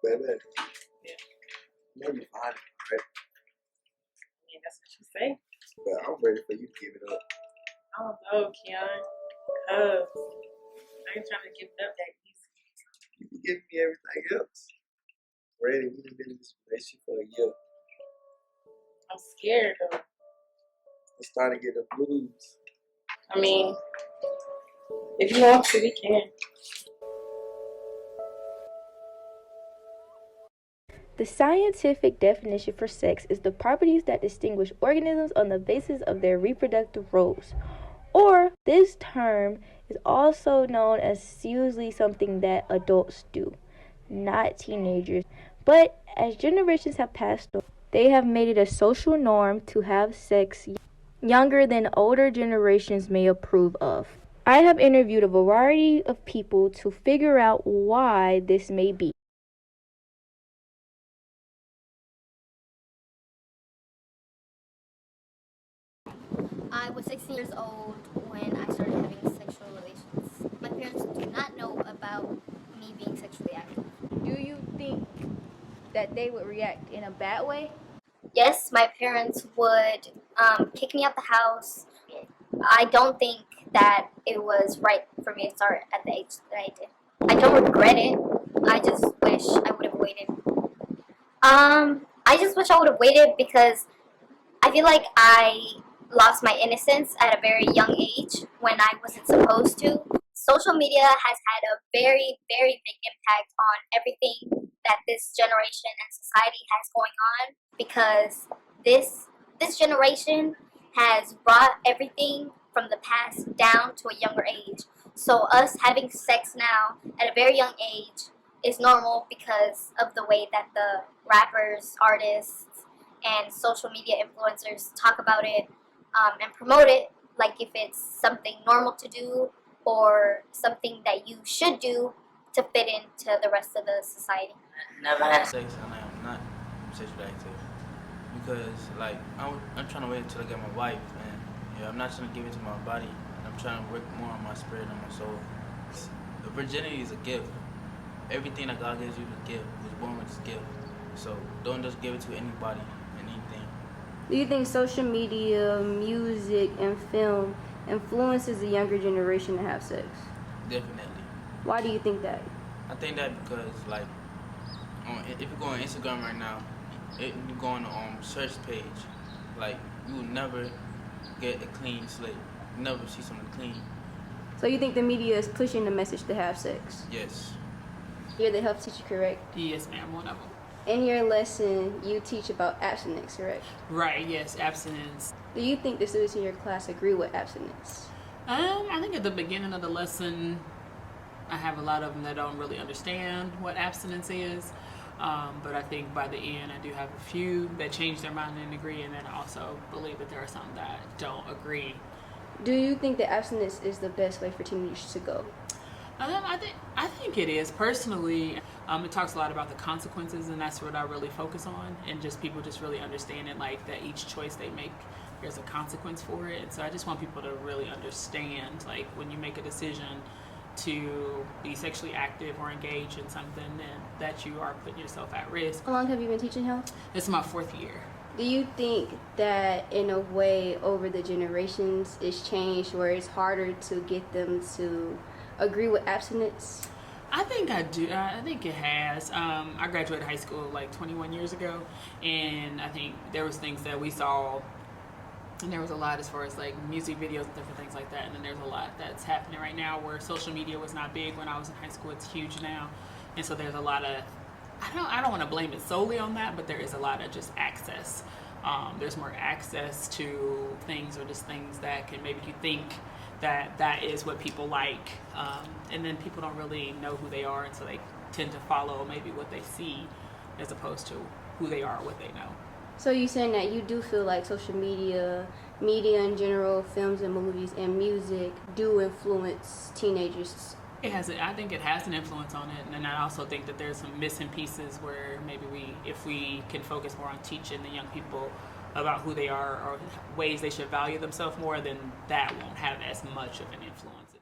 Baby, Yeah. maybe fine, right? I mean, that's what you say. But I'm ready for you to give it up. I don't know, Keon. Cause I ain't trying to give it up that easy. You can give me everything else. Ready, we've been in this relationship for a year. I'm scared though. It's starting to get the blues. I mean, if you want to, we can. The scientific definition for sex is the properties that distinguish organisms on the basis of their reproductive roles. Or, this term is also known as usually something that adults do, not teenagers. But as generations have passed on, they have made it a social norm to have sex younger than older generations may approve of. I have interviewed a variety of people to figure out why this may be. I was 16 years old when I started having sexual relations. My parents do not know about me being sexually active. Do you think that they would react in a bad way? Yes, my parents would kick me out the house. I don't think that it was right for me to start at the age that I did. I don't regret it. I just wish I would have waited. I just wish I would have waited because I feel like I lost my innocence at a very young age when I wasn't supposed to. Social media has had a very, very big impact on everything that this generation and society has going on because this generation has brought everything from the past down to a younger age. So us having sex now at a very young age is normal because of the way that the rappers, artists, and social media influencers talk about it and promote it like if it's something normal to do or something that you should do to fit into the rest of the society. Never had sex and I'm not sexually active because like I'm trying to wait until I get my wife and yeah, I'm not trying to give it to my body. I'm trying to work more on my spirit and my soul. The virginity is a gift. Everything that God gives you is a gift. He was born with this gift. So don't just give it to anybody, anything. Do you think social media, music, and film influences the younger generation to have sex? Definitely. Why do you think that? I think that because like if you go on Instagram right now, you go on the search page, like you will never get a clean slate. You never see something clean. So you think the media is pushing the message to have sex? Yes. You're the health teacher, correct? Yes, ma'am, one of them. In your lesson, you teach about abstinence, correct? Right, yes, abstinence. Do you think the students in your class agree with abstinence? I think at the beginning of the lesson, I have a lot of them that don't really understand what abstinence is. But I think by the end, I do have a few that change their mind and agree, and then I also believe that there are some that don't agree. Do you think that abstinence is the best way for teenagers to go? I think it is. Personally, it talks a lot about the consequences, and that's what I really focus on, and just people just really understanding like that each choice they make, there's a consequence for it. And so I just want people to really understand, like when you make a decision to be sexually active or engage in something, and that you are putting yourself at risk. How long have you been teaching health? This is my 4th year. Do you think that in a way over the generations it's changed where it's harder to get them to agree with abstinence? I think I do. I think it has. I graduated high school like 21 years ago, and I think there was things that we saw, and there was a lot as far as like music videos and different things like that, and then there's a lot that's happening right now where social media was not big when I was in high school. It's huge now, and so there's a lot of, I don't want to blame it solely on that, but there is a lot of just access. There's more access to things, or just things that can make you think that is what people like, and then people don't really know who they are, and so they tend to follow maybe what they see as opposed to who they are or what they know. So you're saying that you do feel like social media in general, films and movies and music do influence teenagers? I think it has an influence on it, and then I also think that there's some missing pieces where maybe if we can focus more on teaching the young people about who they are or ways they should value themselves more, then that won't have as much of an influence.